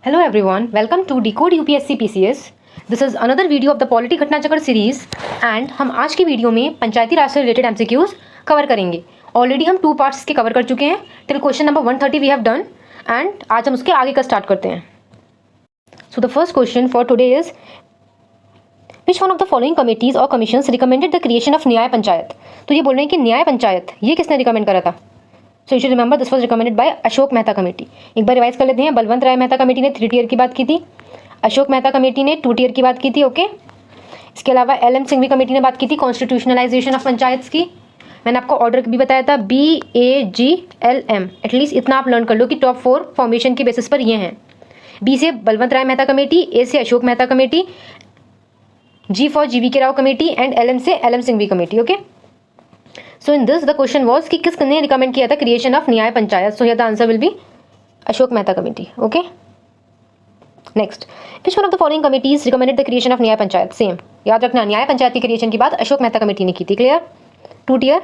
Hello everyone, welcome to Decode UPSC PCS. This is another video of the polity घटना चक्र series and हम आज की video में पंचायती राज से रिलेटेड MCQs कवर करेंगे. ऑलरेडी हम 2 पार्ट्स के कवर कर चुके हैं. Till question number 130 we have done and आज हम उसके आगे का स्टार्ट करते हैं. So the first question for today is which one of the following committees और commissions recommended the creation of nyaya panchayat. तो ये बोल रहे हैं कि न्याय पंचायत ये किसने रिकमेंड करा था. So you should remember this was recommended by Ashok Mehta committee. एक बार रिवाइज कर लेते हैं. बलवंत राय मेहता कमेटी ने 3 टियर की बात की थी. अशोक मेहता कमेटी ने 2 टियर की बात की थी. ओके इसके अलावा LM सिंघवी कमेटी ने बात की थी कॉन्स्टिट्यूशनलाइजेशन ऑफ पंचायत की. मैंने आपको ऑर्डर भी बताया था BAGLM. एटलीस्ट इतना आप लर्न कर लो कि टॉप 4 फॉर्मेशन के बेसिस पर ये हैं. B से बलवंत राय मेहता कमेटी, A से Ashok Mehta committee, G for GVK Rao committee and LM से LM Singhvi committee. Okay so in this the question was कि किसने रिकमेंड किया था creation of nyaya panchayat. So here the answer will be Ashok Mehta committee. Okay next which one of the following committees recommended the creation of nyaya panchayat. Same याद रखना, न्याय पंचायत की creation की बात अशोक मेहता कमेटी ने की थी. Clear. 2 tier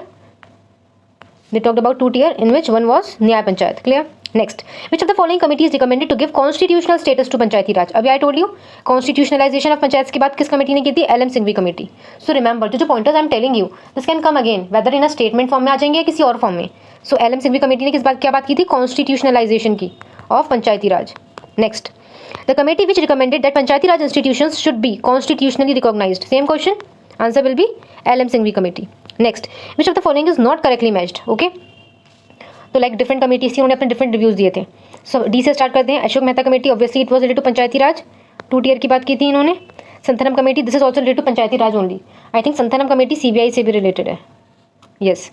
they talked about 2 tier in which one was न्याय panchayat. Clear. Next, which of the following committee is recommended to give constitutional status to पंचायती राज. अभी I told you constitutionalization of panchayat की बात किस कमेटी ने की थी. LM Singhvi committee. So remember जो pointers I am telling you this can come again whether in a statement form में आ जाएंगे या किसी और फॉर्म में. So LM सिंघवी कमेटी ने क्या बात की थी. constitutionalization की of Panchayati Raj. Next, the committee which recommended that Panchayati Raj institutions should be constitutionally recognized. Same question. Answer will be LM Singhvi committee. Next which of the following is not correctly matched. Okay तो like different committees थी, उन्होंने अपने different reviews दिए थे. सो D से start करते हैं. Ashok Mehta committee obviously it was related to panchayati raj. 2 tier की बात की थी इन्होंने. Santhanam committee this is also related to panchayati raj only. I think Santhanam committee CBI से भी रिलेटेड है. यस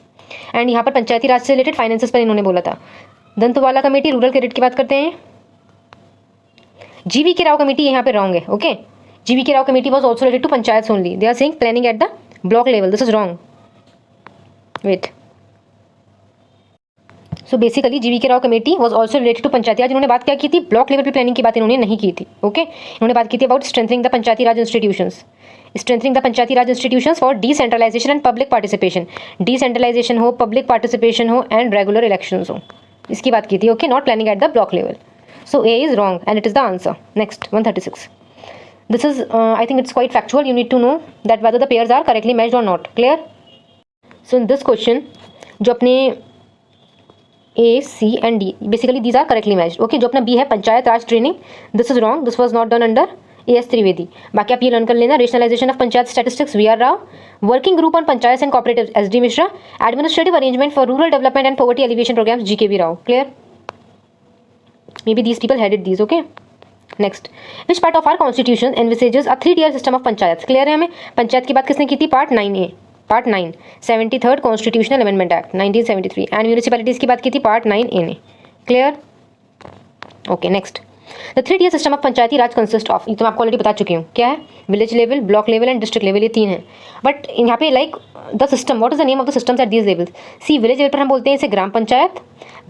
एंड यहाँ पर पंचायती राज से रिलेटेड फाइनेंसेस पर इन्होंने बोला था. दंतवाला कमेटी रूरल क्रेडिट की बात करते हैं. GVK राव कमेटी यहाँ पे रॉन्ग है. Okay GVK Rao committee was also related to panchayat only. They are saying planning at the block level. This is wrong. Wait so basically GVK Rao committee was also related to panchayati raj. इन्होंने बात क्या की थी. Block level पे planning की बात इन्होंने नहीं की थी. ओके इन्होंने बात की थी about strengthening the Panchayati raj institutions. Strengthening the Panchayati raj institutions for decentralisation and public participation. Decentralisation हो, पब्लिक पार्टिसिपेशन हो एंड रेगुलर इलेक्शंस हो, इसकी बात की थी. Okay not planning at the block level. So A is wrong and it is the answer. Next 136. This is I think it's quite factual. You need to know that whether the pairs are correctly matched or not. Clear? So in this question जो अपने A, C and D basically these are correctly matched. Okay जो अपना B है panchayat raj training, this is wrong. This was not done under AS Trivedi. बाकी आप ये learn कर लेना. Rationalization of panchayat statistics VR Rao. Working group on panchayat and cooperative SD Mishra. Administrative arrangement for rural development and poverty alleviation programmes GKV Rao. Clear. May be these people headed these. Okay next which part of our constitution envisages a 3 tier system of panchayat. Clear है हमें. पंचायत की बात किसने की थी. Part 9A. Part 9 73rd constitutional amendment act 1973 and municipalities की बात की थी पार्ट 9A ने. Clear. Okay next the 3 tier system of panchayati raj consist of. ये तो मैं आपको ऑलरेडी बता चुकी हूँ क्या है. Village level, block level and district level. ये 3 है. बट यहाँ पे like the system what is the name of the systems at these levels. See village level पर हम बोलते हैं इसे ग्राम पंचायत,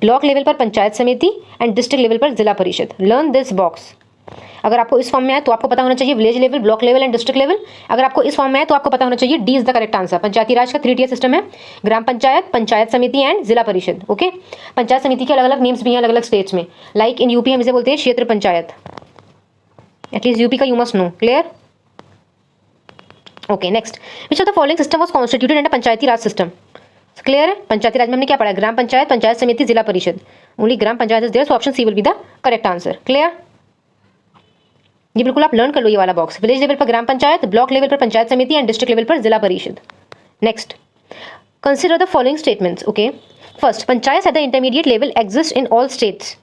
ब्लॉक लेवल पर पंचायत समिति एंड डिस्ट्रिक्ट लेवल पर जिला परिषद. Learn this box. अगर आपको इस फॉर्म में है तो आपको पता होना चाहिए village level, block level and district level. अगर आपको इस फॉर्म में है तो आपको पता होना चाहिए D is the correct answer. Panchayati raj का 3 टियर सिस्टम है. ग्राम पंचायत, पंचायत समिति एंड जिला परिषद. ओके पंचायत समिति के अलग अलग नेम्स भी हैं अलग अलग स्टेट्स में. लाइक इन यूपी हम इसे बोलते हैं क्षेत्र पंचायत. एटलीस्ट यूपी का you must know. Clear. Okay next which of the following system was constituted under Panchayati Raj system. Clear है. पंचायती राज में हमने क्या पढ़ा. ग्राम panchayat, panchayat samiti, zila parishad. Only gram panchayat is there. So option C will be the correct answer. Clear. ये बिल्कुल आप learn कर लो ये वाला बॉक्स. विलेज लेवल पर ग्राम पंचायत, ब्लॉक लेवल पर पंचायत समिति एंड डिस्ट्रिक्ट लेवल पर Zila Parishad. Next consider the following statements. Okay first panchayat at the intermediate level exist in all states.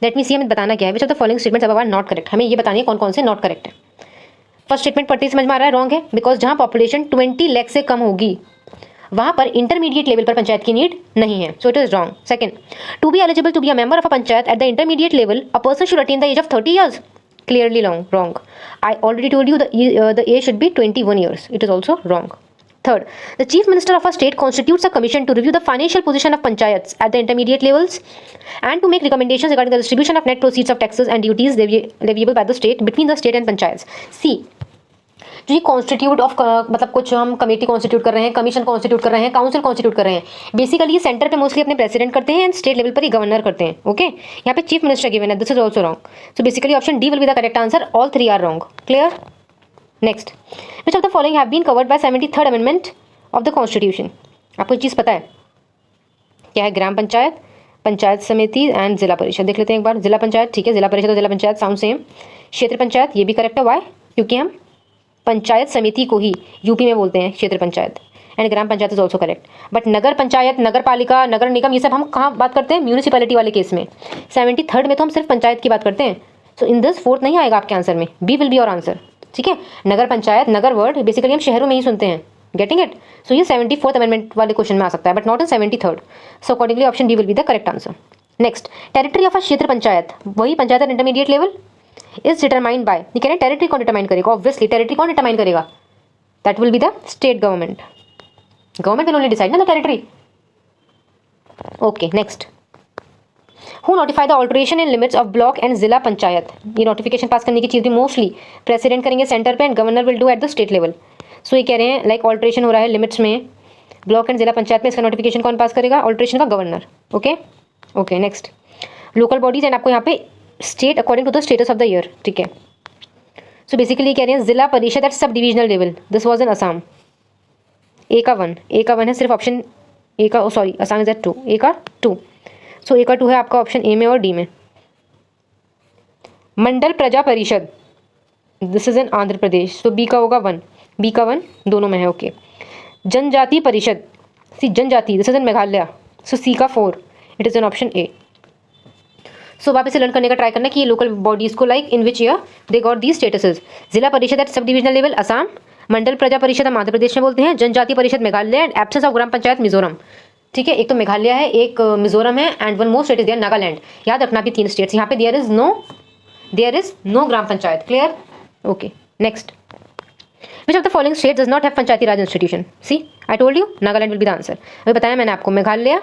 Let me see हमें बताना क्या है. Which of the following statements अब are not correct. हमें ये बतानी है कौन कौन से नॉट करेक्ट है. फर्स्ट स्टेटमेंट पढ़ते ही समझ में आ रहा है रॉन्ग है. बिकॉज जहाँ पॉपुलेशन 20 लाख से कम होगी वहाँ पर इंटरमीडिएट लेवल पर पंचायत की नीड नहीं है. So it is wrong. Second to be eligible to be a member of a panchayat at the intermediate level a person should attain the age of 30 years. Clearly wrong. I already told you the age should be 21 years. It is also wrong. Third, the chief minister of a state constitutes a commission to review the financial position of panchayats at the intermediate levels and to make recommendations regarding the distribution of net proceeds of taxes and duties leviable by the state between the state and panchayats. See, जो ये constitute of मतलब कुछ हम committee constitute कर रहे हैं, commission constitute कर रहे हैं, काउंसिल कॉन्स्टिट्यूट कर रहे हैं, बेसिकली ये सेंटर पे मोस्टली अपने प्रेसिडेंट करते हैं एंड स्टेट लेवल पर ही गवर्नर करते हैं। ओके, यहाँ पे चीफ मिनिस्टर गिवन है, this is also wrong. So basically option D will be the correct answer, all three are wrong. Clear? Next, which of the following have been covered by 73rd amendment of the constitution? आपको चीज़ पता है क्या है? ग्राम पंचायत, पंचायत समिति and zila परिषद। देख लेते हैं एक बार। जिला पंचायत, ठीक है, जिला परिषद और जिला पंचायत साउंड सेम। क्षेत्र पंचायत, ये भी करेक्ट है। वाई? क्योंकि हम पंचायत समिति को ही यूपी में बोलते हैं Kshetra panchayat. And Gram panchayat is also correct. But Nagar panchayat, Nagar Palika, Nagar निगम, ये सब हम कहाँ बात करते हैं? म्यूनिसिपैलिटी वाले केस में। 73rd में तो हम सिर्फ पंचायत की बात करते हैं। सो इन दिस फोर्थ नहीं आएगा आपके आंसर में, B will be your answer. ठीक है, नगर पंचायत, नगर वर्ड बेसिकली हम शहरों में ही सुनते हैं। Getting it? सो ये 74th अमेंडमेंट वाले क्वेश्चन में आ सकता है, but not in 73rd। So accordingly option D will be the correct answer. Next, territory of a Kshetra panchayat, वही panchayat at intermediate level, is determined by, ये कह रहे हैं टेरिटरी कौन डिटरमाइन करेगा? ऑब्वियसली टेरिटरी कौन डिटरमाइन करेगा? That will be the state government. Government will only decide ना the territory. Okay, next, who notify the alteration in limits of block and Zila panchayat? ये नोटिफिकेशन पास करने की चीज़ भी मोस्टली प्रेसिडेंट करेंगे सेंटर पे and governor will do at the state level. So ये कह रहे हैं लाइक ऑल्टरेशन हो रहा है लिमिट्स में ब्लॉक एंड जिला पंचायत में, इसका नोटिफिकेशन कौन पास करेगा? ऑल्टरेशन का governor. Okay okay, next, local bodies and आपको यहाँ पे state according to the status of the year. ठीक है, सो बेसिकली कह रहे हैं जिला Parishad at sub divisional level, this was in Assam. A का 1 है सिर्फ ऑप्शन ए का, sorry Assam is at 2, A का 2। सो ए का 2 है आपका ऑप्शन ए में और डी में। Mandal Praja Parishad, this is in Andhra Pradesh, so B का होगा 1, बी का 1 दोनों में है। ओके, जनजाति परिषद, सी जनजाति, this is in Meghalaya, so C का 4, it is in option A. So वापस से लर्न करने का ट्राई करना कि ये लोकल बॉडीज को like in which year they got the statuses. Zila Parishad at sub divisional level Assam, मंडल प्रजा परिषद हम आंध्र प्रदेश में बोलते हैं, Janjati Parishad Meghalaya and absence of gram panchayat Mizoram. ठीक है, एक तो मेघालय है, एक मिजोरम है and one more state is there Nagaland. याद रखना भी 3 स्टेट्स यहाँ पे there is no gram panchayat. Clear? Okay, next, which of the following state does not have panchayati Raj institution? See I told you Nagaland will be the answer. अभी बताया मैंने आपको, Meghalaya,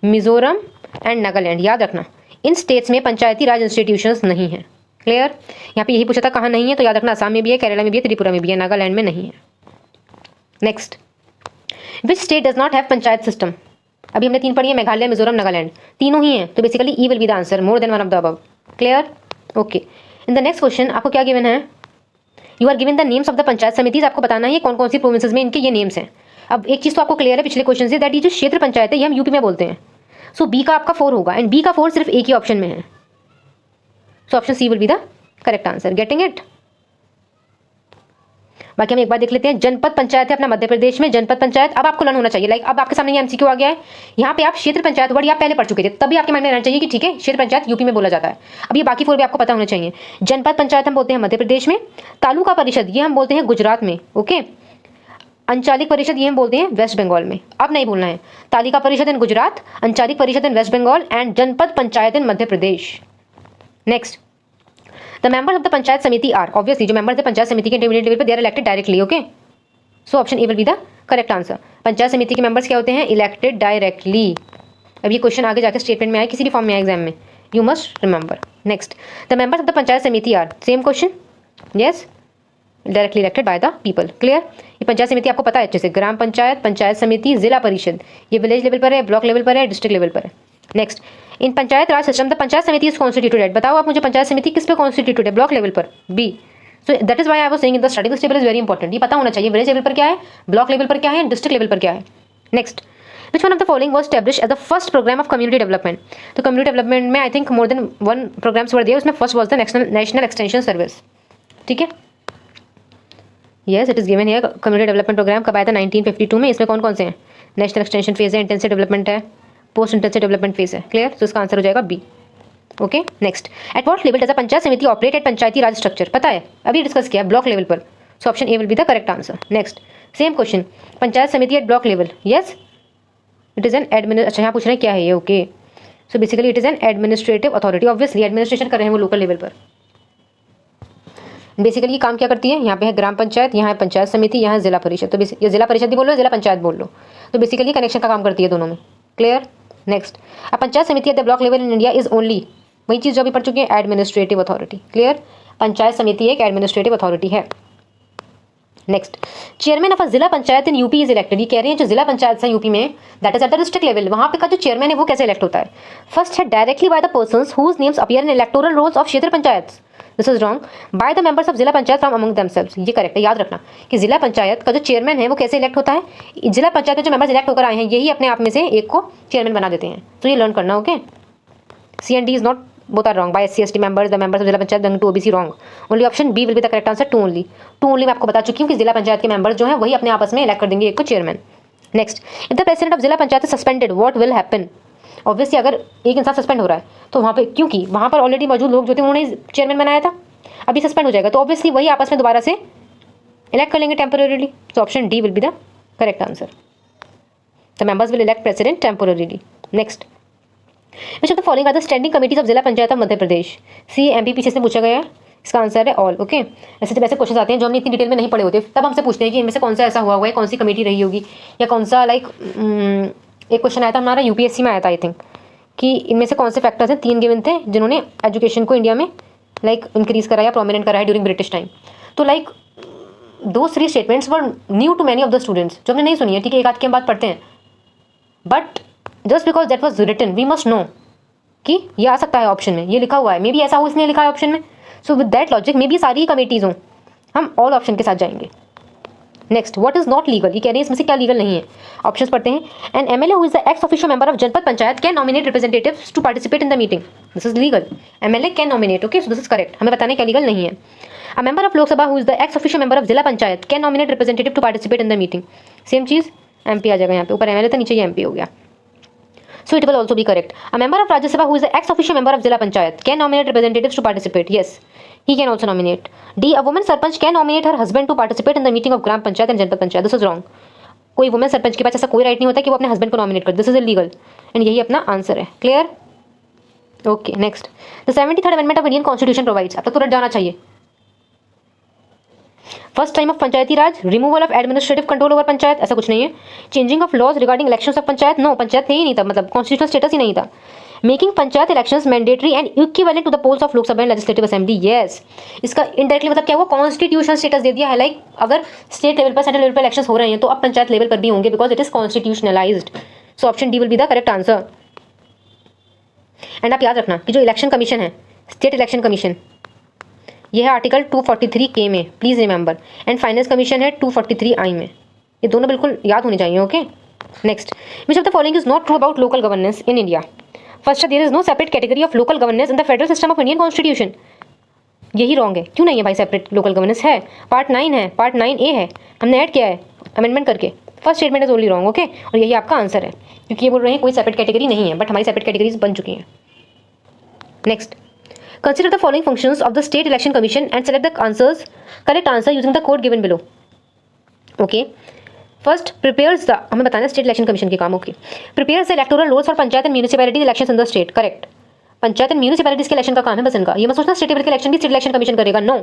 Mizoram and Nagaland. याद रखना इन स्टेट्स में पंचायती राज इंस्टीट्यूशंस नहीं है। क्लियर? यहाँ पे यही पूछा था कहाँ नहीं है, तो याद रखना असम में भी है, केरला में भी है, त्रिपुरा में भी है, नागालैंड में नहीं है। Next, which state does not have panchayat system? अभी हमने 3 पढ़ी है, मेघालय, मिजोरम, नागालैंड, तीनों ही हैं, तो basically E will be the answer, more than one of the above. Clear? Okay, in the next question आपको क्या गिवन है? You are given the names of the panchayat samitis. आपको बताना है कौन कौन सी प्रोविंसेस में इनके ये नेम्स हैं। अब एक चीज़ तो आपको क्लियर है पिछले क्वेश्चन से, दैट ये जो क्षेत्र पंचायत है ये हम यूपी में बोलते हैं। सो बी का आपका 4 होगा एंड बी का 4 सिर्फ एक ही ऑप्शन में है। So option C will be the correct answer. Getting it? बाकी हम एक बार देख लेते हैं, जनपद पंचायत है अपना मध्य प्रदेश में, जनपद पंचायत। अब आपको लर्न होना चाहिए, लाइक अब आपके सामने ये एमसीक्यू आ गया है, यहाँ पे आप क्षेत्र पंचायत वर्ड आप पहले पढ़ चुके थे, तभी आपके माइंड में रहना चाहिए कि ठीक है क्षेत्र पंचायत यूपी में बोला जाता है। अब ये बाकी 4 भी आपको पता होना चाहिए। जनपद पंचायत हम बोलते हैं मध्य प्रदेश में, तालुका परिषद ये हम बोलते हैं गुजरात में। ओके, अंचालिक परिषद ये हम बोलते हैं वेस्ट बंगाल में। अब नहीं बोलना है, तालिका परिषद इन गुजरात, अंचालिक परिषद इन waste Bengal and Janpad panchayat in Madhya Pradesh. Next, the members of the panchayat samiti are, obviously जो मेंबर्स है पंचायत समिति के इंटरमीडिएट लेवल पर they are elected directly. Okay, so option A will be the correct answer. Panchayat samiti के मेंबर्स क्या होते हैं? Elected directly. अब ये क्वेश्चन आगे जाकर स्टेटमेंट में आए, किसी भी फॉर्म में आए एग्जाम में, you must remember. Next, the members of the panchayat samiti are, same question, yes, directly elected by the people. Clear? ये पंचायत समिति आपको पता है अच्छे से, ग्राम पंचायत, पंचायत समिति, जिला परिषद, ये विलेज लेवल पर है, ब्लॉक लेवल पर है, डिस्ट्रिक्ट लेवल पर है। Next, in panchayat Raj system the panchayat समिति इज कॉन्स्टिट्यूटेड एट, बताओ आप मुझे पंचायत समिति किस पे कॉन्स्टिट्यूटेड है? ब्लॉक लेवल पर, B. So that is why I was saying in the starting this table is very important, ये पता होना चाहिए वेलेज लेवल पर क्या है, ब्लॉक लेवल पर क्या है, डिस्ट्रिक्ट लेवल पर क्या है। Next, which one of the following was established as the first programme of community development? तो कम्युनिटी डेवलपमेंट में I think more than 1 programmes were दिए, उसमें first was the national extension service. ठीक है, yes it is given here. Community development programme कब आया था? 1952 में। इसमें कौन कौन से हैं? नेशनल एक्सटेंशन फेज है, इंटेंसिव डेवलपमेंट है, पोस्ट इंटेंसिव डेवलपमेंट फेज है। क्लियर? तो इसका आंसर हो जाएगा B. Okay, next, at what level does a panchayat samiti operate at Panchayati Raj structure? पता है, अभी डिस्कस किया, ब्लॉक लेवल पर। So option A will be the correct answer. Next, same question, panchayat samiti at block level, yes it is an अच्छा यहाँ पूछ रहे हैं क्या है ये? Okay, so basically it is N administrative authority, obviously administration कर रहे हैं वो लोकल लेवल पर। बेसिकली ये काम क्या करती है? यहाँ पे है ग्राम पंचायत, यहाँ है पंचायत समिति, यहाँ है जिला परिषद। तो ये जिला परिषद भी बोल लो, जिला पंचायत बोल लो, तो बेसिकली कनेक्शन का काम करती है दोनों में। Clear? Next, a panchayat samiti eight the block level in India is only, वही चीज़ जो अभी पढ़ चुके हैं, एडमिनिस्ट्रेटिव अथॉरिटी। क्लियर? पंचायत समिति एक एडमिनिस्ट्रेटिव अथॉरिटी है। नेक्स्ट, चेयरमैन ऑफ अ जिला panchayat in UP is elected. ये कह रहे हैं जो जिला पंचायत है यूपी में, that is at the district level, वहाँ पे का जो चेयरमैन है वो कैसे इलेक्ट होता है? फर्स्ट है directly by the persons whose names appear in electoral rolls of Kshetra panchayat. This is wrong. By the members of Zila panchayat from among themselves, ये करेक्ट है। याद रखना कि जिला पंचायत का जो चेयरमैन है वो कैसे इलेक्ट होता है? जिला पंचायत के जो मेंबर्स इलेक्ट होकर आए हैं यही अपने आप में से एक को चेयरमैन बना देते हैं। तो ये लर्न करना, okay. C and D is not, both are wrong. By SC ST members, the members of जिला panchayat belong to OBC, wrong. Only option B will be the correct answer, two only. Two only मैं आपको बता चुकी हूँ कि जिला पंचायत के members जो हैं वही अपने आपस में इलेक्ट कर देंगे एक को chairman. Next, if the president of Zila panchayat is suspended what will happen? Obviously अगर एक इंसान सस्पेंड हो रहा है तो वहाँ पे, क्योंकि वहाँ पर ऑलरेडी मौजूद लोग जो थे उन्होंने चेयरमैन बनाया था, अभी सस्पेंड हो जाएगा तो ऑब्वियसली वही आपस में दोबारा से इलेक्ट कर लेंगे टेम्पोररीली। तो option D will be the correct answer, the members will elect president temporarily. Next, which of the following are the standing committees of Zila panchayat of Madhya Pradesh? See MPPC से पूछा गया है, इसका आंसर है ऑल, ओके। ऐसे जब ऐसे क्वेश्चन आते हैं जो हमने इतनी डिटेल में नहीं पढ़े होते तब हमसे पूछते हैं कि इनमें से कौन सा ऐसा हुआ है, कौन सी कमेटी रही होगी, या कौन सा एक क्वेश्चन आया था हमारा UPSC में आया था आई थिंक, कि इनमें से कौन से फैक्टर्स हैं, 3 गिवन थे जिन्होंने एजुकेशन को इंडिया में इंक्रीज करा या प्रोमिनेंट करा है ड्यूरिंग ब्रिटिश टाइम। तो दो 3 statements were new to many of the students, जो हमने नहीं सुनी है, ठीक है, एक आध की हम बात पढ़ते हैं, but just because that was written we must know कि ये आ सकता है ऑप्शन में, ये लिखा हुआ है, मे बी ऐसा हो इसने लिखा है ऑप्शन में। So with that logic may be सारी कमेटीज हों, हम ऑल ऑप्शन के साथ जाएंगे। Next, what is not legal? ये कह रहे हैं इसमें से क्या लीगल नहीं है। ऑप्शंस पढ़ते हैं। An MLA who is the ex official member of Janpad panchayat can nominate representatives to participate in the meeting. This is legal, MLA can nominate, okay, so this is correct. हमें बताने क्या लीगल नहीं है। A member of Lok Sabha who is the ex official member of Zila panchayat can nominate representative to participate in the meeting. Same चीज़ MP आ जाएगा यहाँ पे, ऊपर MLA था नीचे ये MP हो गया, so it will also be correct. A member of Rajya Sabha who is the ex-officio member of Zilla Panchayat can nominate representatives to participate. Yes, he can also nominate. D. A woman sarpanch can nominate her husband to participate in the meeting of Gram Panchayat and Janpad Panchayat. This is wrong. कोई women sarpanch के पास ऐसा कोई right नहीं होता कि वो अपने husband को नॉमिनेट कर। दिस इज इलीगल एंड यही अपना आंसर है। Clear? Okay, next, the 73rd amendment of Indian constitution provides, अब तक तो रट जाना चाहिए। First time of panchayati raj, removal of administrative control over panchayat, ऐसा कुछ नहीं है। Changing of laws regarding elections of panchayat, no, panchayat थे ही नहीं था, मतलब कॉन्स्टिट्यूशनल स्टेटस ही नहीं था। Making panchayat elections mandatory and equivalent to the polls of Lok Sabha and legislative assembly, yes. इसका इनडायरेक्टली मतलब क्या हुआ? कॉन्स्टिट्यूशनल स्टेटस दे दिया है। अगर स्टेट लेवल पर, सेंट्रल लेवल पर इलेक्शंस हो रहे हैं तो अब पंचायत लेवल पर भी होंगे, because it is constitutionalised. So option D will be the correct answer. And आप याद रखना कि जो इलेक्शन कमीशन है, स्टेट इलेक्शन कमीशन, यह है आर्टिकल 243K में, please remember, and finance commission है 243I में। ये दोनों बिल्कुल याद होने चाहिए, okay. Next, which of the following is not true about local governance in India? First, there is no separate category of local governance in the federal system of Indian constitution. यही wrong है। क्यों नहीं है भाई? Separate local governance है, part 9 है, part 9A है, हमने ऐड किया है अमेंडमेंट करके। First statement is only wrong, okay, और यही आपका आंसर है, क्योंकि ये बोल रहे हैं कोई सेपरेट कैटेगरी नहीं है, बट हमारी सेपरेट कैटेगरीज बन चुकी हैं। Next, consider the following functions of the state election commission and select the correct answer using the code given below. Okay, first prepares the, हमें बताना है स्टेट इलेक्शन कमीशन के काम, okay. Prepares the electoral rolls for panchayat and municipality elections in the state, correct. Panchayat and municipalities के election का काम है बस इनका। ये मत सोचना स्टेट लेवल के इलेक्शन भी स्टेट इलेक्शन कमीशन करेगा, नो,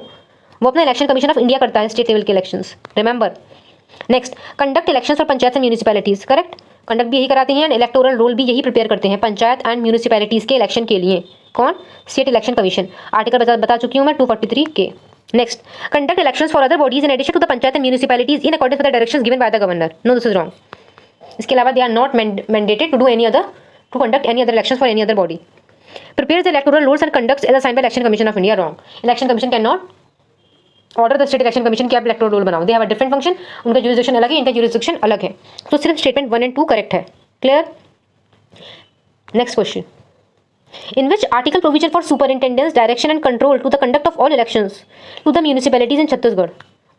वो अपना इलेक्शन कमीशन ऑफ इंडिया करता है स्टेट लेवल के elections, remember. Next, conduct elections for panchayat and municipalities, correct, conduct भी यही कराते हैं एंड इलेक्टोरल रोल भी यही प्रिपेयर करते हैं पंचायत एंड म्यूनिसिपैलिटीज के इलेक्शन के लिए। कौन? State election commission. आर्टिकल बता चुकी हूँ मैं, 243K। Next, conduct elections for other bodies in addition to the panchayat and municipalities in according with the directions given by the governor, no, this is wrong. इसके अलावा they are not mandated to do any other, to conduct any other elections for any other body. Prepares the electoral rules and conducts as assigned by election commission of India, wrong. Election commission can not order the state election commission की आप electoral roll बनाओ, they have a different function, उनका jurisdiction अलग है, इनका jurisdiction अलग है। तो सिर्फ स्टेटमेंट 1 and 2 करेक्ट है। Clear? Next question, in which article provision for superintendence direction and control to the conduct of all elections to the municipalities in Chhattisgarh,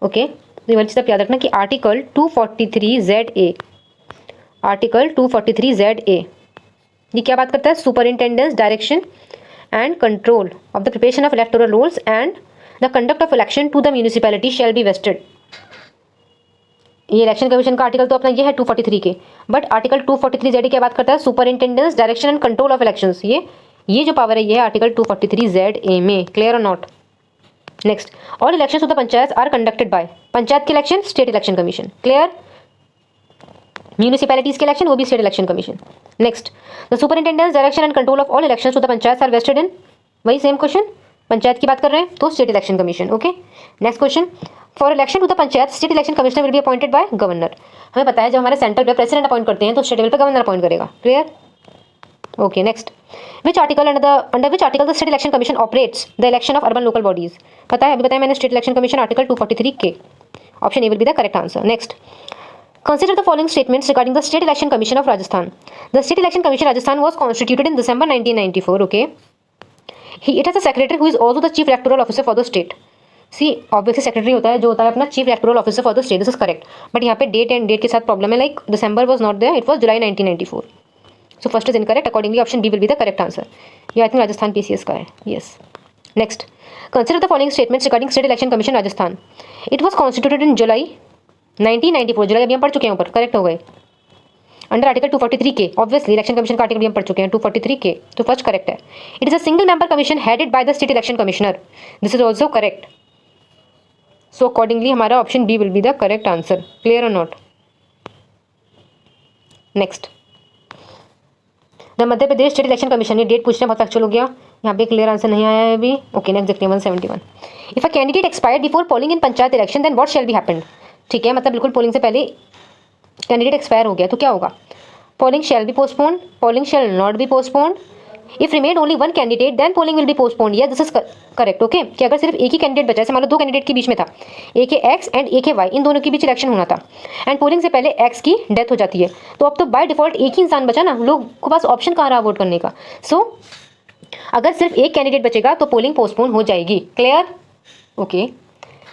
okay, तो ये वाली चीज़ आप याद रखना कि आर्टिकल 243ZA, आर्टिकल 243ZA ये क्या बात करता है? Superintendence direction and control of the preparation of electoral rolls and the conduct of election to the municipality shall be vested. ये इलेक्शन कमीशन का आर्टिकल तो अपना ये है 243K, बट आर्टिकल 243ZA क्या बात करता है? Superintendence direction and control of elections. ये जो पावर है ये है आर्टिकल 243ZA में। क्लियर और not? Next, all elections of the panchayat are conducted by, panchayat के election state election commission. Clear? Municipalities के इलेक्शन वो भी state election commission. Next, the superintendence direction and control of all elections to the panchayat are vested in, वही same question, panchayat की बात कर रहे हैं तो state election commission. Okay, next question, for election to the panchayat state election commissioner will be appointed by governor. हमें पता है जब हमारे सेंट्रल पे प्रेसिडेंट अपॉइंट करते हैं तो स्टेट लेवल पे गवर्नर अपॉइंट करेगा। Clear? Okay, next, which article under which article the state election commission operates the election of urban local bodies. पता है, अभी बताया मैंने, स्टेट इलेक्शन कमीशन आर्टिकल 243 के। Option A will be the correct answer. Next, consider the following statements regarding the state election commission of Rajasthan. The state election commission Rajasthan was constituted in December 1994. Okay, it has a secretary who is also the chief electoral officer for the state. See obviously secretary होता है जो होता है अपना chief electoral officer for the state. This is correct, but यहाँ पे date and date के साथ प्रॉब्लम है, like December was not there, it was July 1994। So first is incorrect, accordingly option B will be the correct answer. ये I think Rajasthan PCS का है। Yes, next, consider the following statements regarding state election commission Rajasthan. It was constituted in July 1994, जुलाई अभी हम पढ़ चुके हैं, ऊपर करेक्ट हो गए। अंडर आर्टिकल 243 के, ऑब्वियसली इलेक्शन कमीशन का आर्टिकल भी हम पढ़ चुके हैं 243 के, तो फर्स्ट करेक्ट है। It is a single member commission headed by the state election commissioner, this is also correct. So accordingly हमारा option B will be the correct answer. Clear और not? Next, the Madhya Pradesh state election commission, ये date पूछना बहुत actual हो गया, यहाँ पे clear answer नहीं आया है अभी। ओके, नेक्स्ट देखते हैं 171। If a candidate expired before polling in panchayat election then what shall be happened. ठीक है, मतलब बिल्कुल पोलिंग से पहले कैंडिडेट एक्सपायर हो गया तो क्या होगा? Polling shall be postponed, polling shall not be postponed, if remain only one candidate then polling will be postponed. Yes, this is correct. Okay, कि अगर सिर्फ एक ही कैंडिडेट बचा, जैसे मान लो दो कैंडिडेट के बीच में था, एक है एक्स एंड एक है वाई, इन दोनों के बीच इलेक्शन होना था एंड पोलिंग से पहले एक्स की डेथ हो जाती है, तो अब तो बाय डिफॉल्ट एक ही इंसान बचा ना, लोग के पास ऑप्शन कहाँ रहा वोट करने का। सो अगर सिर्फ एक कैंडिडेट बचेगा तो पोलिंग पोस्टपोन हो जाएगी। Clear? Okay,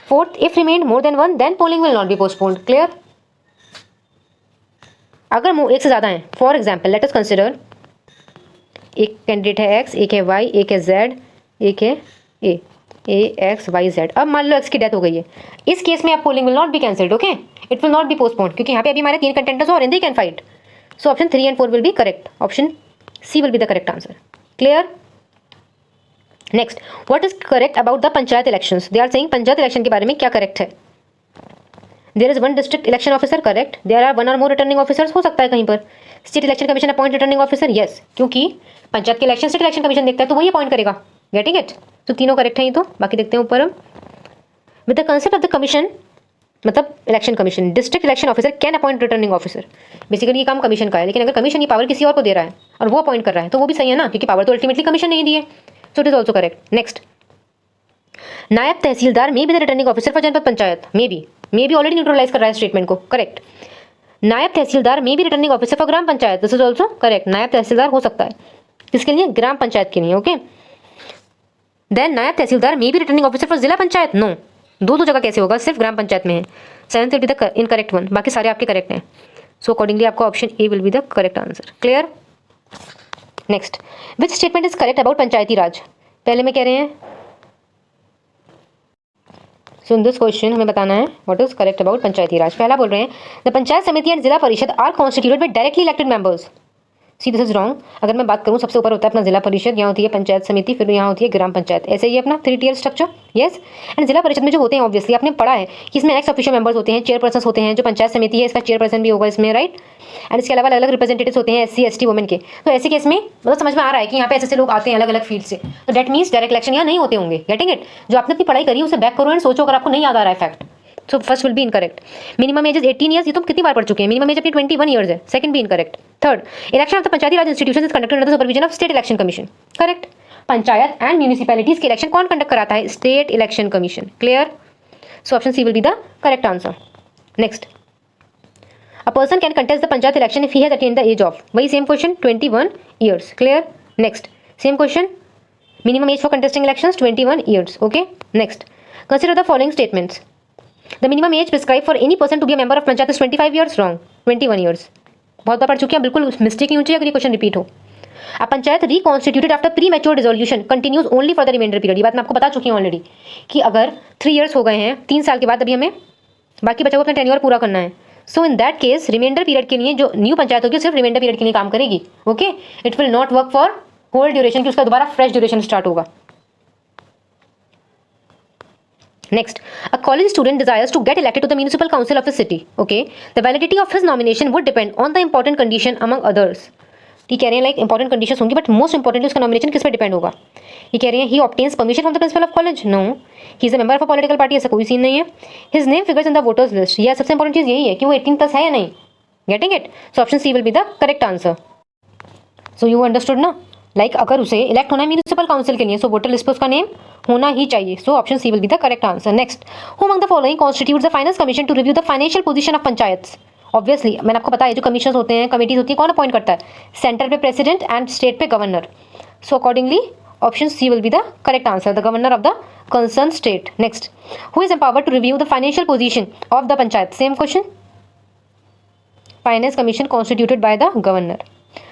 fourth, if remain more than one then polling will not be postponed. Clear? अगर एक से ज़्यादा हैं, for example let us consider एक कैंडिडेट है एक्स, एक है वाई, एक है जेड, एक है ए एक्स वाई जेड। अब मान लो एक्स की डेथ हो गई है, इस केस में आप polling will not be cancelled. Okay, it will not be postponed, क्योंकि यहाँ पे अभी हमारे 3 कंटेंटर्स और they can fight. So option 3 and 4 will be correct, option C will be the correct answer. Clear? Next, what is correct about the panchayat elections. They are saying panchayat election के बारे में क्या करेक्ट है। There is one district election officer, correct. There are one और more returning officers, हो सकता है कहीं पर। State election commission appoint returning officer, yes, क्योंकि पंचायत के इलेक्शन स्टेट इलेक्शन कमीशन देखता है तो वही अपॉइंट करेगा। Getting it? तो तीनों करेक्ट है ये, तो बाकी देखते हैं ऊपर हम। With the concept of the commission, मतलब election commission, district election officer can appoint returning officer. Basically ये काम कमीशन का है, लेकिन अगर कमीशन ये पावर किसी और को दे रहा है और वो अपॉइंट कर रहा है तो वो भी सही है ना, क्योंकि पावर तो अल्टीमेटली कमीशन नहीं दी है। So it is also correct. Next, Naib Tehsildar may be the returning officer for Janpad panchayat. May be already neutralise कर रहा है स्टेटमेंट को, correct. Naib Tehsildar may be returning officer for Gram panchayat, this is also correct. Naib Tehsildar हो सकता है किसके लिए? ग्राम पंचायत के लिए। Okay, then Naib Tehsildar may be returning officer for Zila panchayat, no, दो जगह कैसे होगा, सिर्फ ग्राम पंचायत में है। 7th will be the incorrect one, बाकी सारे आपके करेक्ट हैं। सो अकॉर्डिंगली आपका option A will be the correct answer. Clear? Next, which statement is correct about Panchayati Raj. पहले में कह रहे हैं, सो इन दिस क्वेश्चन हमें बताना है what is correct about Panchayati राज। पहला बोल रहे हैं, द पंचायत समिति and zila parishad are constituted by directly elected members. See this is wrong. अगर मैं बात करूँ, सबसे ऊपर होता है अपना जिला परिषद, यहाँ होती है पंचायत समिति, फिर यहाँ होती है ग्राम पंचायत, ऐसे ही अपना 3 tier structure. Yes, and zila परिषद में जो होते हैं, ऑब्वियसली आपने पढ़ा है कि इसमें एक्स ऑफिशियल मेंबर्स होते हैं, चेयरपर्सन होते हैं। जो पंचायत समिति है इसका चेयरपर्सन भी होगा इसमें, राइट। एंड इसके अलावा अलग अलग रिप्रेजेंटेटिव्स होते हैं SC ST वुमेन के। तो ऐसे केस में मतलब समझ में आ रहा है कि यहाँ पे ऐसे लोग आते हैं अलग अलग फील्ड से, तो डेट मीन्स डायरेक्ट इलेक्शन यहाँ नहीं होते होंगे। Getting it? जो आपने अपनी पढ़ाई करी उसे बैक करो एंड सोचो, अगर आपको नहीं याद आ रहा है fact. So first will be incorrect. Minimum age is 18 years, ये तो कितनी बार पढ़ चुके हैं, मिनिमम एज अपनी 21 ईयर्स है। सेकंड भी incorrect. Third, election of the Panchayati Raj institution is conducted under the supervision of state election commission, correct. Panchayat and municipalities के इलेक्शन कौन कंडक्ट कराता है? State election commission. Clear? So option C will be the correct answer. Next, a person can contest the panchayat election if he has attained the age of, वही same question, 21 years. Clear? Next, same question, minimum age for contesting elections 21 years. Okay, next, consider the following statements. The minimum age prescribe for any person to be a member of panchayat is 25 years, wrong, 21 years. बहुत बार पढ़ चुके हैं, बिल्कुल mistake नहीं होनी चाहिए अगर ये क्वेश्चन रिपीट हो। A panchayat reconstituted after premature dissolution continues only for the remainder period. ये बात मैं आपको बता चुकी हूँ ऑलरेडी कि अगर 3 ईयर्स हो गए हैं, 3 साल के बाद अभी हमें बाकी बचा हुआ अपना टेन्योर पूरा करना है। So in that case remainder period के लिए जो न्यू पंचायत होगी सिर्फ रिमाइंडर पीरियड के लिए काम करेगी। Okay, it will not work for whole duration, कि उसका दोबारा फ्रेश ड्यूरेशन स्टार्ट होगा। Next, a college student desires to get elected to the municipal council of his city. Okay, the validity of his nomination would depend on the important condition among others. ये कह रहे हैं like important conditions होंगी, but most importantly उसका nomination किस पे depend होगा। ये कह रहे हैं he obtains permission from the principal of college, no. He is a member of a political party, ऐसा कोई सीन नहीं है। His name figures in the voters list, यह सबसे इंपॉर्टेंट चीज़ यही है कि वो 18+ है या नहीं। Getting it? So option C will be the correct answer. So you understood ना, लाइक अगर उसे इलेक्ट होना है म्यूनिसिपल काउंसिल के लिए, सो वोटर लिस्ट पर उसका नेम होना ही चाहिए। So option C will be the correct answer. Next, who among the following constitutes the finance commission to review the financial position of panchayats. Obviously मैंने आपको बताया जो कमीशन होते हैं, कमिटीज होती है, कौन अपॉइंट करता है? सेंटर पे प्रेसिडेंट एंड स्टेट पे governor. So accordingly option C will be the correct answer, the governor of the concern state. Next, who is empowered to review the financial position of the panchayat? Same question, finance commission constituted by the governor.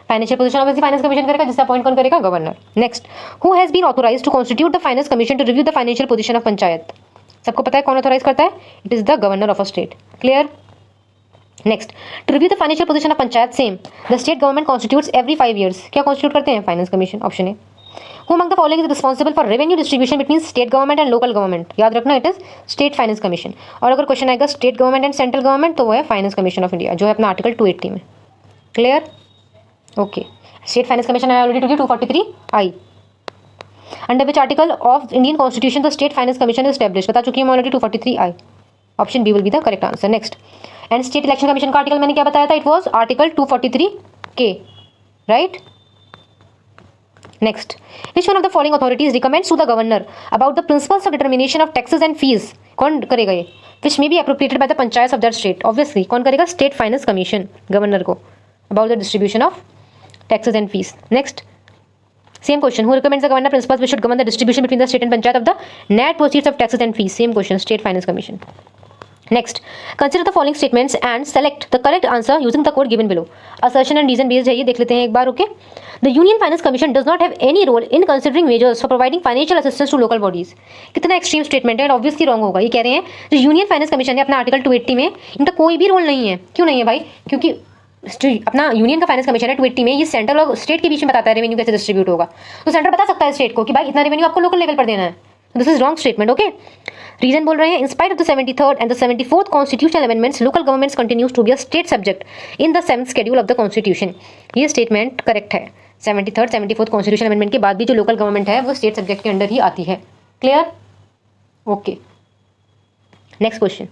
Financial position obviously finance commission करेगा, जिससे appoint कौन करेगा? Governor. Next, who has been authorised to constitute the finance commission to review the financial position of panchayat? सबको पता है कौन authorise करता है? It is the governor of a state. Clear? Next, to review the financial position of panchayat, same, the state government constitutes every 5 years। क्या constitute करते हैं? Finance commission. Option A. Who among the following is responsible for revenue distribution between state government and local government? याद रखना, it is state finance commission. और अगर question आएगा state government and central government, तो वो है फाइनेंस कमीशन ऑफ इंडिया, जो है अपना आर्टिकल 280 में। Clear? Okay, state finance commission I already told you 243I। Under which article of Indian constitution the state finance commission is established? बता चुकी हूँ मैं already, 243I। Option B will be the correct answer. Next, and state election commission का article मैंने क्या बताया था? It was article 243K, right? Next, which one of the following authorities recommends to the governor about the principles of determination of taxes and fees? कौन करेगा ये? Which may be appropriated by the panchayat of that state? Obviously कौन करेगा? State finance commission, governor को, about the distribution of taxes and fees. Next, same question, who recommends the governor principles which should govern the distribution between the state and panchayat of the net proceeds of taxes and fees? Same question, state finance commission. Next, consider the following statements and select the correct answer using the code given below. Assertion and reason based है ये, देख लेते हैं एक बार। Okay, The Union Finance Commission does not have any role in considering measures for providing financial assistance to local bodies. कितना extreme statement है, obviously wrong होगा। ये कह रहे हैं जो यूनियन फाइनेंस कमीशन है अपना आर्टिकल 280 में, इनका कोई भी रोल नहीं है। क्यों नहीं है भाई? क्योंकि अपना यूनियन का फाइनेंस कमीशन है 280 में, ये सेंट्रल और स्टेट के बीच में बताता है रेवेन्यू कैसे डिस्ट्रीब्यूट होगा। तो सेंटर बता सकता है स्टेट को कि भाई इतना रेवेन्यू आपको लोकल लेवल पर देना है। This is wrong statement. Okay, reason बोल रहे हैं, in spite of the 73rd and the 74th constitutional amendments, local governments continues to be a state subject in the 7th schedule of the constitution. ये statement correct है। 73rd 74th constitutional amendment के बाद भी जो local government है वो state subject के under ही आती है। Clear? Okay, next question,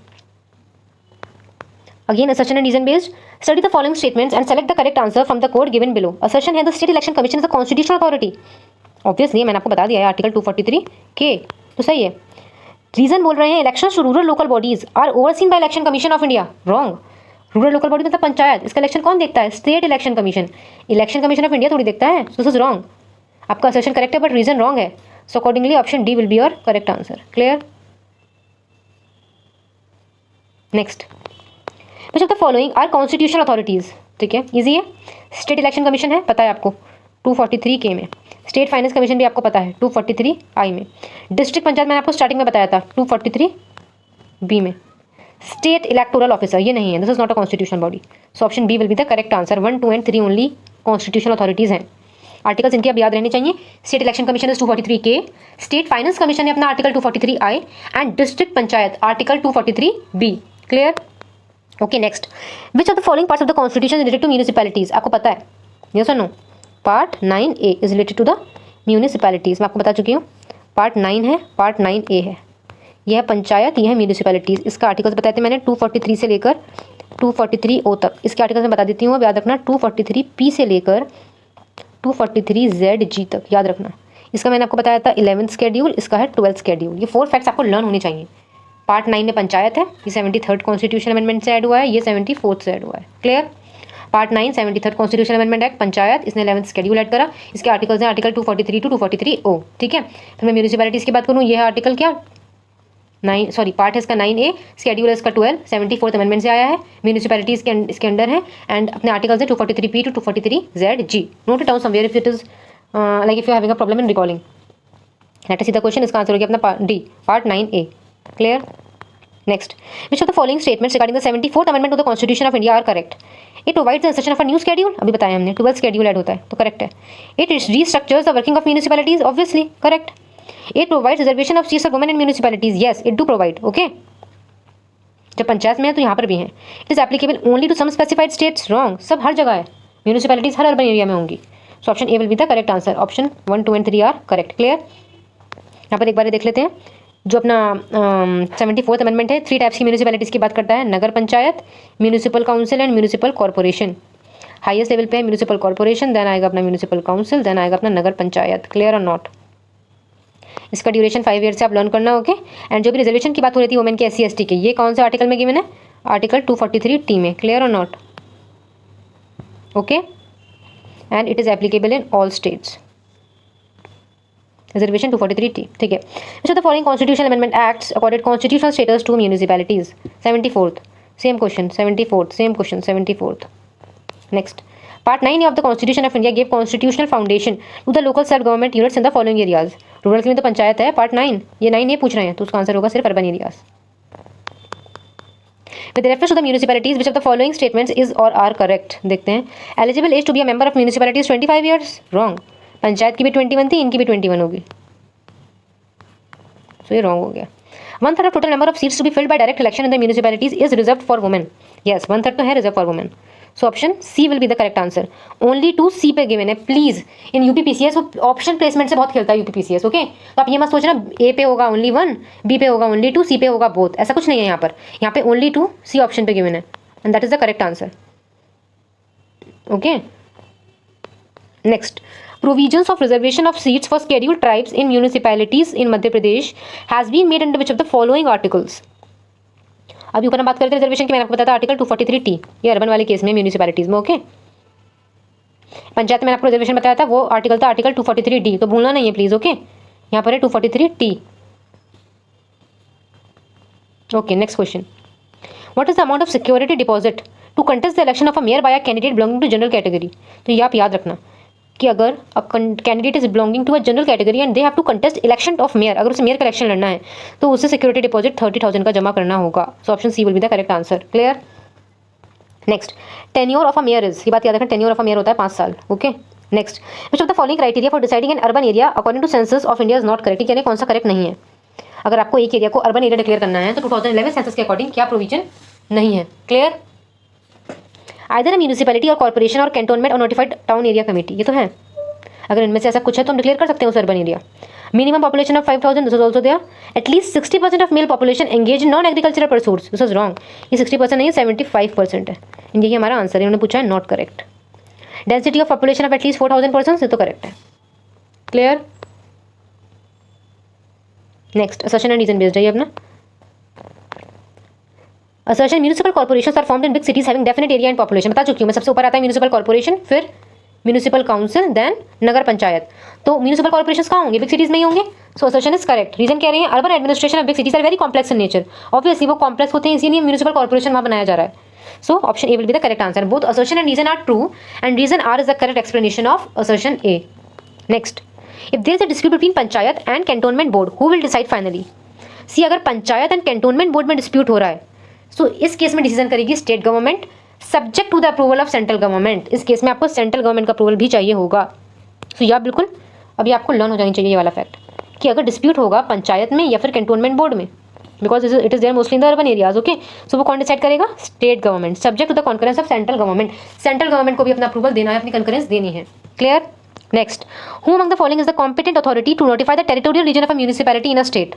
again assertion and reason based. Study the following statements and select the correct answer from the code given below. Assertion है the state election commission is a constitutional authority. Obviously मैंने आपको बता दिया है article 243K, तो सही है। Reason बोल रहे हैं elections to rural local bodies are overseen by election commission of India. Wrong, rural local body मतलब पंचायत, इसका इलेक्शन कौन देखता है? State election commission. Election commission of India थोड़ी देखता है। This is wrong. आपका असर्शन करेक्ट है बट रीजन रॉन्ग है। So accordingly option D will be your correct answer. Clear? Next, which of the following are constitutional authorities? ठीक है, easy है। State election commission है, पता है आपको, 243K में। स्टेट फाइनेंस कमीशन भी आपको पता है, 243I में। डिस्ट्रिक्ट पंचायत मैंने आपको स्टार्टिंग में बताया था, 243B में। स्टेट इलेक्टोरल ऑफिसर ये नहीं है, this is not a constitutional body. So option B will be the correct answer. 1, 2 and 3 only constitutional authorities हैं। आर्टिकल्स इनके अब याद रहने चाहिए। State election commission is 243K, state finance commission है अपना article 243I and district panchayat article 243B। Clear? Okay, next, which of the following parts of the constitution related to municipalities? आपको पता है, यस और no? Part 9A is related to the municipalities. मैं आपको बता चुकी हूँ, पार्ट 9 है, पार्ट 9A है। यह है पंचायत, यह है म्यूनिसिपैलिटीज। इसका आर्टिकल्स बताए थे मैंने 243 से लेकर 243O तक। इसके आर्टिकल्स मैं बता देती हूँ, अब याद रखना। 243P से लेकर 243ZG तक याद रखना। इसका मैंने आपको बताया था 11th शेड्यूल, इसका है 12th शेड्यूल। ये 4 फैक्ट्स आपको लर्न होने चाहिए। पार्ट 9 में पंचायत है, ये 73rd कॉन्स्टिट्यूशन अमेंडमेंट से ऐड हुआ है, ये 74th से ऐड हुआ है। Clear? Part 9 73rd constitution amendment act, panchayat, इसने 11th शेड्यूल ऐड करा। इसके आर्टिकल्स हैं आर्टिकल 243 टू 243O। ठीक है, फिर मैं म्यूनिसिपैलिटीज़ की बात करूँ, ये है आर्टिकल क्या 9, सॉरी पार्ट है इसका 9A, शेड्यूल है इसका 12, 74th अमेंडमेंट से आया है। म्यूनिसिपैलिटीज़ के इसके अंडर है एंड अपने आर्टिकल्स हैं 243P to 243ZG। Note it down somewhere if it is like if you having a problem in recalling. Let us see the question. इसका आंसर हो गया अपना D, part 9A। Clear? Next, which of the following statements regarding the 74th amendment of the constitution of India are correct? It provides the insertion of a new schedule, अभी बताया हमने, 12th schedule add होता है तो correct है। It restructures the working of municipalities, obviously correct. It provides reservation of seats of women in municipalities, yes it do provide. Okay, जब पंचायत में है तो यहाँ पर भी है। It is applicable only to some specified states, wrong, सब हर जगह है। म्यूनिसिपैलिटीज़ हर अर्बन एरिया में होंगी। So option A will be the correct answer. Option 1, 2 and 3 are correct. Clear. यहाँ पर एक बार देख लेते हैं जो अपना 74th अमेंडमेंट है, 3 टाइप्स की म्यूनिसिपैलिटीज़ की बात करता है, nagar panchayat, municipal council and municipal corporation. Highest level पे है म्यूनिसिपल कॉर्पोरेशन, देन आएगा अपना म्यूनिसिपल काउंसिल, देन आएगा अपना नगर पंचायत। क्लियर और नॉट। इसका ड्यूरेशन 5 ईयर से आप लर्न करना। ओके। एंड जो भी रिजर्वेशन की बात हो रही थी वुमेन के SC ST के, ये कौन से आर्टिकल में गिवन है? आर्टिकल 243T में। क्लियर और not. Okay. And it is applicable in all states. Reservation 243T। ठीक है। Which of the following constitutional amendment acts accorded constitutional status to municipalities? 74th same question, 74th same question, 74th। Next, part 9 of the constitution of India give constitutional foundation to the local self government units in the following areas. Rural में तो पंचायत है, part 9, ये 9 ये पूछ रहे हैं, तो उसका आंसर होगा सिर्फ urban areas. With reference to the municipalities, which of the following statements is or are correct? देखते हैं। Eligible age to be a member of municipality is 25 years. Wrong. Panchayat की भी 21 थी, इनकी भी 21 होगी, so ये wrong हो गया। 1/3 of total number of seats to be filled by direct election in the municipalities is reserved for women. Yes, 1/3 तो है reserved for women. So option C will be the correct answer. Only 2 C पे given है। Please in UPPCS वो option placement से बहुत खेलता है UPPCS। Okay, तो आप ये मत सोचना A पे होगा only 1, B पे होगा only 2, C पे होगा both, ऐसा कुछ नहीं है यहाँ पर। यहाँ पे only 2 C ऑप्शन पे गिवन है, and that is the correct answer. Okay. Next, provisions of reservation of seats for scheduled tribes in municipalities in Madhya Pradesh has been made under which of the following articles? अभी ऊपर हम बात करते हैं reservation की, मैंने आपको बताया था आर्टिकल 243T, ये अर्बन वाले केस में म्यूनिसिपैलिटीज में। ओके। पंचायत में मैंने आपको रिजर्वेशन बताया था, वो आर्टिकल था आर्टिकल 243D, तो भूलना नहीं है प्लीज। ओके, यहाँ पर है 243T। Okay. Next question, what is the amount of security deposit to contest the election of a mayor by a candidate belonging to general category? तो ये आप याद रखना कि अगर candidate is belonging to a general category and they have to contest election of mayor, अगर उसे mayor का इलेक्शन लड़ना है तो उसे सिक्योरिटी डिपॉजिट 30,000 का जमा करना होगा। So option C will be the correct answer. Clear. Next, tenure of a mayor is, ये बात याद रखना, टेन्योर ऑफ अ मेयर होता है 5 साल। Okay. Next, which of the following criteria for deciding an urban area according to census of India is not correct? यानी कौन सा करेक्ट नहीं है? अगर आपको एक एरिया को अर्बन एरिया डिक्लेयर करना है तो 2011 सेंसस के अकॉर्डिंग क्या प्रोविजन नहीं है? क्लियर। आइदर अ म्यूनिसिपैलिटी और कॉर्पोरेशन और कैंटोनमेंट और नोटिफाइड टाउन एरिया कमेटी, ये तो है। अगर इनमें से ऐसा कुछ है तो हम डिक्लेयर कर सकते हैं उस urban area. Minimum population of 5,000, this is also there. At least 60% of male population engage in non agricultural pursuits, this is wrong. ये 60% नहीं है, 75% है। यही हमारा आंसर है, उन्होंने पूछा है not correct. Density of population of at least 4,000 persons, ये तो करेक्ट है। Clear. Next, assertion and reason based है ये अपना। Assertion, municipal corporations are formed in big cities having definite area and population, बता चुकी हूँ मैं। सबसे ऊपर आता है म्यूनिसिपल कॉर्पोरेशन, फिर municipal council, then nagar panchayat. तो म्यूनिसिपल कॉर्पोरेशंस कहाँ होंगे? बिग सिटीज में ही होंगे। So assertion is correct. Reason कह रहे हैं urban administration of big cities are very complex in nature. Obviously वो कॉम्प्लेक्स होते हैं, इसीलिए म्यूनिसिपल कॉर्पोरेशन वहाँ बनाया जा रहा है। So option A will be the correct answer. Both assertion and reason are true and reason are is the correct explanation of assertion A. Next, if there is a dispute between panchayat and cantonment board, who will decide finally? See, अगर panchayat and cantonment board में dispute हो रहा है so इस case में decision करेगी state government, subject to the approval of central government. इस case में आपको सेंट्रल गवर्नमेंट का अप्रूवल भी चाहिए होगा। सो या बिल्कुल अभी आपको लर्न हो जानी चाहिए ये वाला फैक्ट कि अगर डिस्प्यूट होगा पंचायत में या फिर कैंटोनमेंट बोर्ड में, because it is there mostly in the urban areas. Okay, so वो कौन डिसाइड करेगा? State government, subject to the concurrence of central government. Central government को भी अपना अप्रूवल देना है, अपनी कॉन्करेंस देनी है। Clear. Next, who among the following is the competent authority to notify the territorial region of a municipality in a state?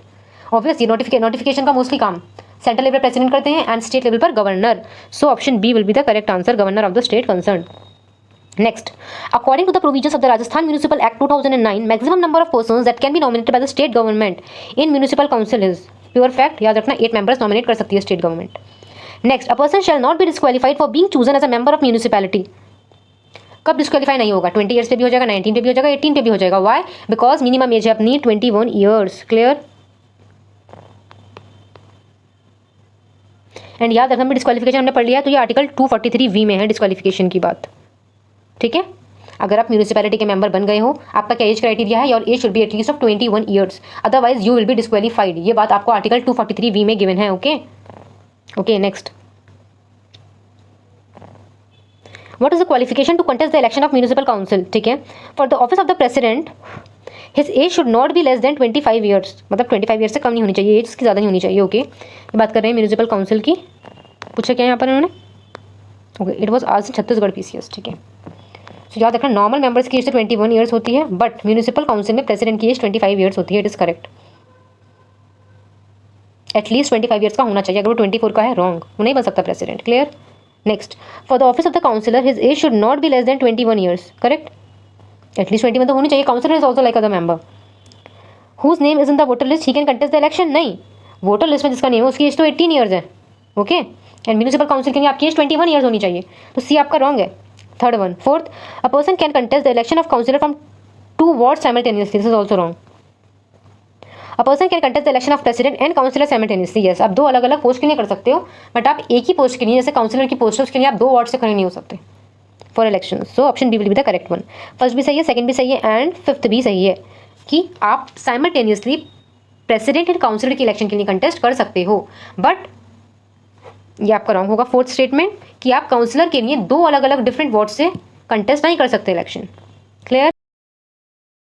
Obviously notification का mostly काम सेंट्रल लेवल प्रेसिडेंट करते हैं एंड स्टेट लेवल पर governor. So option B will be the correct answer, governor of the state concern. Next, according to the provisions of the Rajasthan municipal act 2009, maximum number of persons that can be nominated by the state government in municipal council is? Pure fact, याद रखना 8 members nominate कर सकती है state government. Next, a person shall not be disqualified for being chosen as a member of municipality. कब disqualify नहीं होगा? 20 years पे भी हो जाएगा, 19 पे भी हो जाएगा, 18 पे भी हो जाएगा। वाई? बिकॉज मिनिमम एज है अपनी 21 ईयर्स। क्लियर। एंड याद रखना डिस्क्वालिफिकेशन हमने पढ़ लिया है, तो ये आर्टिकल 243V में है डिस्क्वालिफिकेशन की बात। ठीक है, अगर आप म्यूनिसिपैलिटी के मेंबर बन गए हो, आपका क्या एज क्राइटेरिया है? Your age should be at least of 21 years, otherwise you will be disqualified. ये बात आपको आर्टिकल 243V में गिवन है। Okay okay. Next, what is the qualification to contest the election of municipal council? ठीक है, for the office of the president his age should not be less than 25 years, मतलब 25 years से कम नहीं होनी चाहिए, as की ज़्यादा नहीं होनी चाहिए। ओके, ये बात कर रहे हैं म्यूनिसिपल काउंसिल की। पूछा क्या यहाँ पर उन्होंने? ओके, इट वॉज आज छत्तीसगढ़ PCS। ठीक है। तो याद रखना, नॉर्मल मेंबर्स की एज तो 21 ईयर्स होती है, बट म्यूनिसिपल काउंसिल में प्रेसिडेंट की एज 25 ईयर्स होती है। It is correct. At least 25 years का होना चाहिए। अगर वो 24 का है, रॉन्ग, वो नहीं बन सकता president. Clear. Next, for the office of the councillor his age should not be less than 21 years. Correct. At least 21 तो होनी चाहिए। Councillor is also like other member. Whose name is in the voter list he can contest the election. नहीं, voter list में जिसका name है उसकी as तो 18 years है। ओके। एंड म्यूनिसिपल काउंसिल के लिए आपकी एज 21 ईयर्स होनी चाहिए। तो सी आपका रॉन्ग है। Third one. Fourth, a person can contest the election of councillor from 2 ward simultaneously. This is also wrong. A person can contest the election of president and councillor simultaneously. Yes, आप 2 अलग अलग post के लिए कर सकते हो, but आप एक ही पोस्ट के लिए, जैसे काउंसिलर की पोस्ट है, उसके लिए आप 2 वार्ड से खड़े नहीं हो सकते for election. So option B will be the correct one. First भी सही है, सेकंड भी सही है, एंड फिफ्थ भी सही है कि आप साइमल्टेनियसली प्रेसिडेंट एंड काउंसिलर के इलेक्शन के लिए कंटेस्ट कर सकते हो। बट ये आपका रॉन्ग होगा फोर्थ स्टेटमेंट, कि आप काउंसिलर के लिए 2 अलग अलग डिफरेंट वार्ड से कंटेस्ट नहीं कर सकते इलेक्शन।